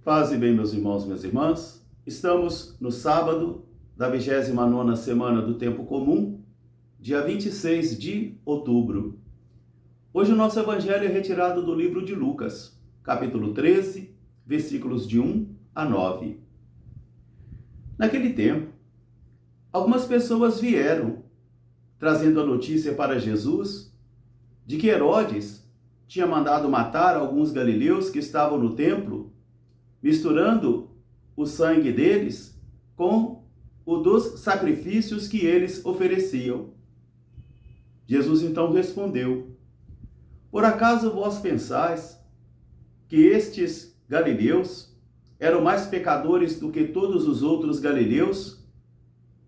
Paz e bem, meus irmãos, minhas irmãs. Estamos no sábado da 29ª semana do Tempo Comum, dia 26 de outubro. Hoje o nosso evangelho é retirado do livro de Lucas, capítulo 13, versículos de 1 a 9. Naquele tempo, algumas pessoas vieram, trazendo a notícia para Jesus de que Herodes tinha mandado matar alguns galileus que estavam no templo, misturando o sangue deles com o dos sacrifícios que eles ofereciam. Jesus então respondeu: por acaso vós pensais que estes galileus eram mais pecadores do que todos os outros galileus?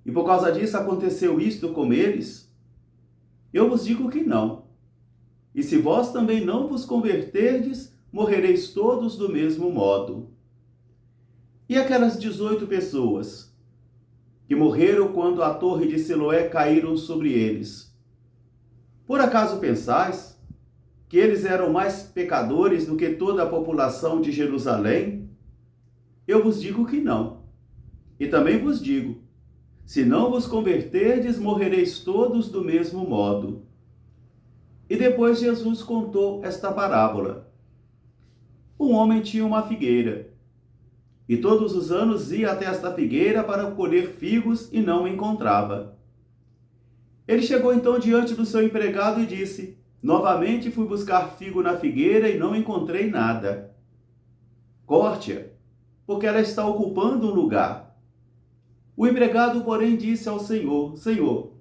E por causa disso aconteceu isto com eles? Eu vos digo que não. E se vós também não vos converterdes, morrereis todos do mesmo modo. E aquelas 18 pessoas que morreram quando a torre de Siloé caíram sobre eles? Por acaso pensais que eles eram mais pecadores do que toda a população de Jerusalém? Eu vos digo que não. E também vos digo, se não vos converterdes, morrereis todos do mesmo modo. E depois Jesus contou esta parábola. Um homem tinha uma figueira, e todos os anos ia até esta figueira para colher figos e não encontrava. Ele chegou então diante do seu empregado e disse: novamente fui buscar figo na figueira e não encontrei nada. Corte-a, porque ela está ocupando um lugar. O empregado, porém, disse ao Senhor: Senhor,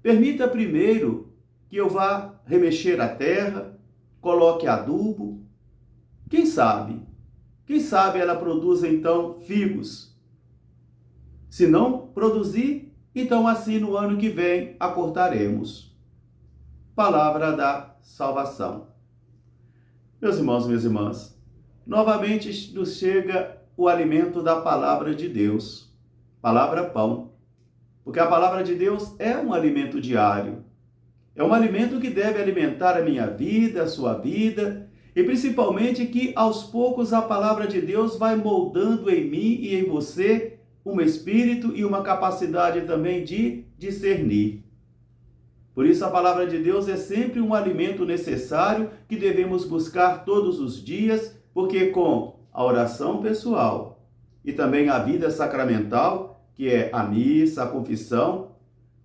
permita primeiro que eu vá remexer a terra, coloque adubo. Quem sabe ela produz então figos. Se não produzir, então assim no ano que vem a cortaremos. Palavra da salvação. Meus irmãos, minhas irmãs, novamente nos chega o alimento da palavra de Deus, palavra pão, porque a palavra de Deus é um alimento diário, é um alimento que deve alimentar a minha vida, a sua vida, e principalmente que aos poucos a palavra de Deus vai moldando em mim e em você um espírito e uma capacidade também de discernir. Por isso a palavra de Deus é sempre um alimento necessário que devemos buscar todos os dias, porque com a oração pessoal e também a vida sacramental, que é a missa, a confissão,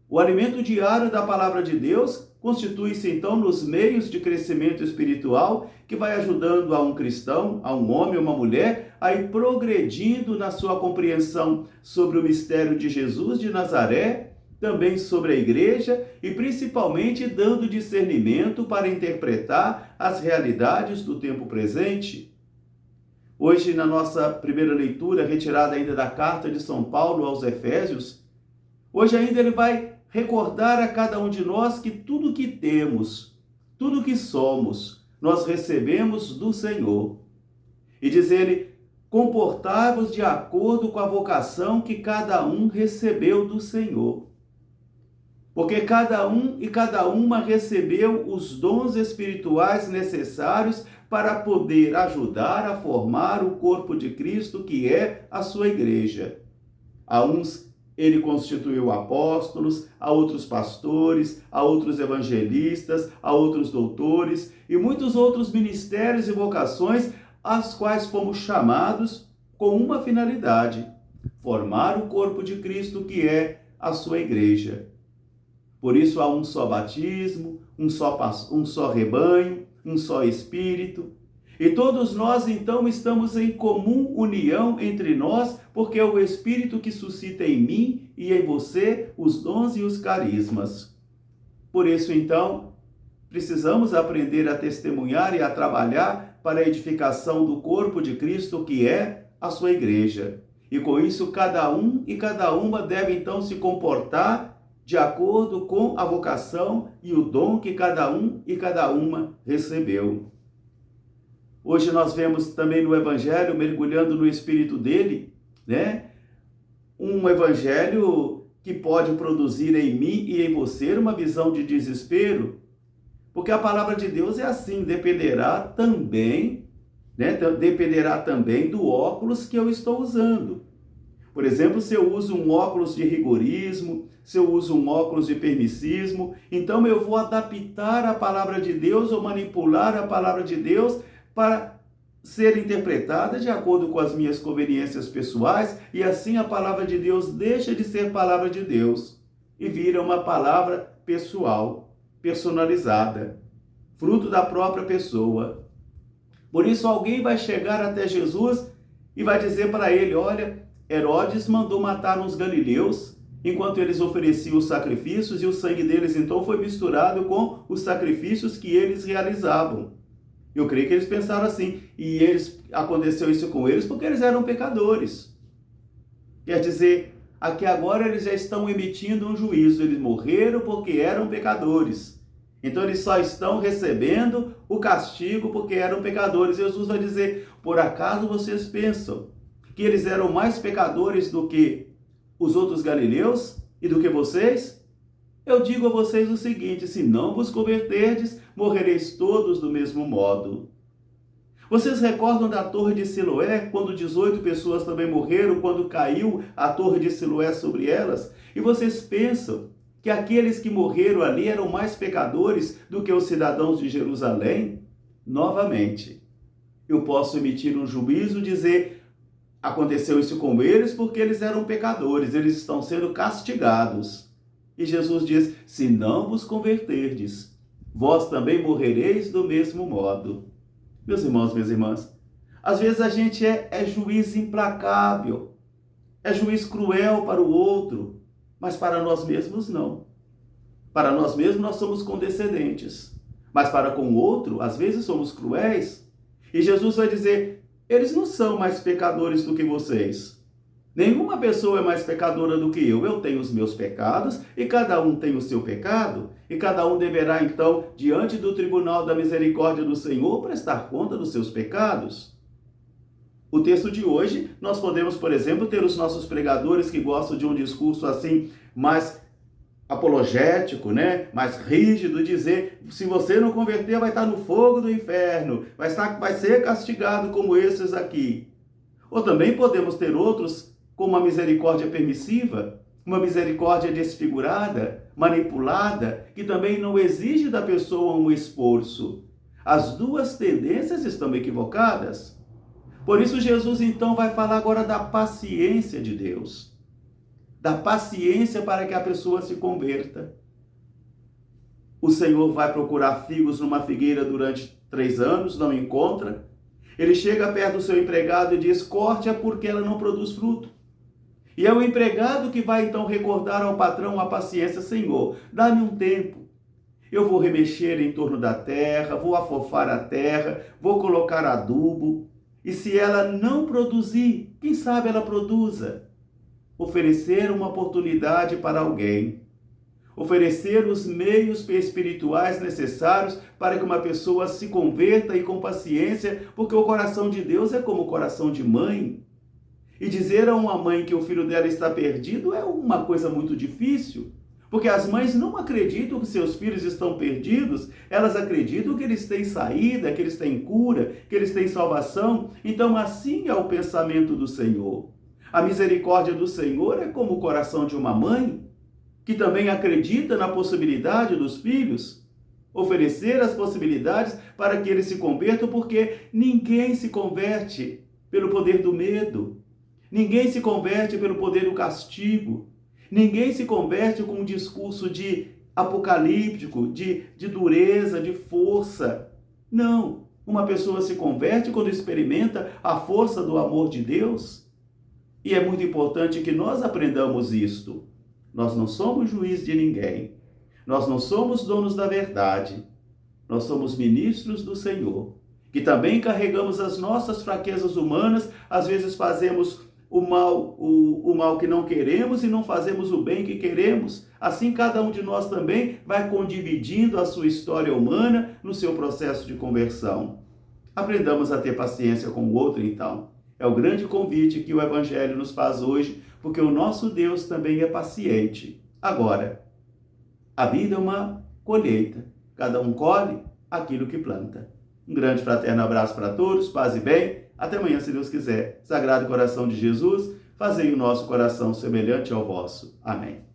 o alimento diário da palavra de Deus constitui-se então nos meios de crescimento espiritual que vai ajudando a um cristão, a um homem, uma mulher, a ir progredindo na sua compreensão sobre o mistério de Jesus de Nazaré, também sobre a igreja e principalmente dando discernimento para interpretar as realidades do tempo presente. Hoje, na nossa primeira leitura, retirada ainda da carta de São Paulo aos Efésios, hoje ainda ele vai recordar a cada um de nós que tudo que temos, tudo que somos, nós recebemos do Senhor. E diz ele: comportai-vos de acordo com a vocação que cada um recebeu do Senhor. Porque cada um e cada uma recebeu os dons espirituais necessários para poder ajudar a formar o corpo de Cristo, que é a sua igreja. A uns ele constituiu apóstolos, a outros pastores, a outros evangelistas, a outros doutores e muitos outros ministérios e vocações, às quais fomos chamados com uma finalidade: formar o corpo de Cristo, que é a sua igreja. Por isso há um só batismo, um só rebanho, um só Espírito. E todos nós, então, estamos em comum união entre nós, porque é o Espírito que suscita em mim e em você os dons e os carismas. Por isso, então, precisamos aprender a testemunhar e a trabalhar para a edificação do corpo de Cristo, que é a sua igreja. E com isso, cada um e cada uma deve, então, se comportar de acordo com a vocação e o dom que cada um e cada uma recebeu. Hoje nós vemos também no Evangelho, mergulhando no Espírito dele, um Evangelho que pode produzir em mim e em você uma visão de desespero, porque a palavra de Deus é assim: dependerá também né? Dependerá também do óculos que eu estou usando. Por exemplo, se eu uso um óculos de rigorismo, se eu uso um óculos de permissismo, então eu vou adaptar a palavra de Deus ou manipular a palavra de Deus para ser interpretada de acordo com as minhas conveniências pessoais, e assim a palavra de Deus deixa de ser palavra de Deus e vira uma palavra pessoal, personalizada, fruto da própria pessoa. Por isso alguém vai chegar até Jesus e vai dizer para ele: olha, Herodes mandou matar uns galileus enquanto eles ofereciam os sacrifícios, e o sangue deles então foi misturado com os sacrifícios que eles realizavam. Eu creio que eles pensaram assim, e aconteceu isso com eles porque eles eram pecadores. Quer dizer, aqui agora eles já estão emitindo um juízo, eles morreram porque eram pecadores. Então eles só estão recebendo o castigo porque eram pecadores. Jesus vai dizer: por acaso vocês pensam que eles eram mais pecadores do que os outros galileus e do que vocês? Eu digo a vocês o seguinte: se não vos converterdes, morrereis todos do mesmo modo. Vocês recordam da Torre de Siloé, quando 18 pessoas também morreram, quando caiu a Torre de Siloé sobre elas? E vocês pensam que aqueles que morreram ali eram mais pecadores do que os cidadãos de Jerusalém? Novamente, eu posso emitir um juízo e dizer: aconteceu isso com eles porque eles eram pecadores, eles estão sendo castigados. E Jesus diz: se não vos converterdes, vós também morrereis do mesmo modo. Meus irmãos, minhas irmãs, às vezes a gente é juiz implacável, é juiz cruel para o outro, mas para nós mesmos não. Para nós mesmos nós somos condescendentes, mas para com o outro, às vezes somos cruéis. E Jesus vai dizer: eles não são mais pecadores do que vocês. Nenhuma pessoa é mais pecadora do que eu. Eu tenho os meus pecados e cada um tem o seu pecado. E cada um deverá, então, diante do tribunal da misericórdia do Senhor, prestar conta dos seus pecados. O texto de hoje, nós podemos, por exemplo, ter os nossos pregadores que gostam de um discurso assim, mais apologético, né? Mais rígido, dizer: se você não converter, vai estar no fogo do inferno, vai ser castigado como esses aqui. Ou também podemos ter outros com uma misericórdia permissiva, uma misericórdia desfigurada, manipulada, que também não exige da pessoa um esforço. As duas tendências estão equivocadas. Por isso Jesus então vai falar agora da paciência de Deus. Da paciência para que a pessoa se converta. O Senhor vai procurar figos numa figueira durante 3 anos, não encontra. Ele chega perto do seu empregado e diz: corte-a porque ela não produz fruto. E é o empregado que vai então recordar ao patrão a paciência: Senhor, dá-me um tempo. Eu vou remexer em torno da terra, vou afofar a terra, vou colocar adubo. E se ela não produzir, quem sabe ela produza. Oferecer uma oportunidade para alguém. Oferecer os meios espirituais necessários para que uma pessoa se converta, e com paciência, porque o coração de Deus é como o coração de mãe. E dizer a uma mãe que o filho dela está perdido é uma coisa muito difícil, porque as mães não acreditam que seus filhos estão perdidos, elas acreditam que eles têm saída, que eles têm cura, que eles têm salvação. Então assim é o pensamento do Senhor. A misericórdia do Senhor é como o coração de uma mãe, que também acredita na possibilidade dos filhos, oferecer as possibilidades para que eles se convertam, porque ninguém se converte pelo poder do medo, ninguém se converte pelo poder do castigo, ninguém se converte com um discurso de apocalíptico, de dureza, de força. Não, uma pessoa se converte quando experimenta a força do amor de Deus. E é muito importante que nós aprendamos isto. Nós não somos juiz de ninguém. Nós não somos donos da verdade. Nós somos ministros do Senhor, que também carregamos as nossas fraquezas humanas. Às vezes fazemos o mal que não queremos e não fazemos o bem que queremos. Assim cada um de nós também vai condividindo a sua história humana no seu processo de conversão. Aprendamos a ter paciência com o outro, então. É o grande convite que o Evangelho nos faz hoje, porque o nosso Deus também é paciente. Agora, a vida é uma colheita. Cada um colhe aquilo que planta. Um grande fraterno abraço para todos, paz e bem. Até amanhã, se Deus quiser. Sagrado coração de Jesus, fazei o nosso coração semelhante ao vosso. Amém.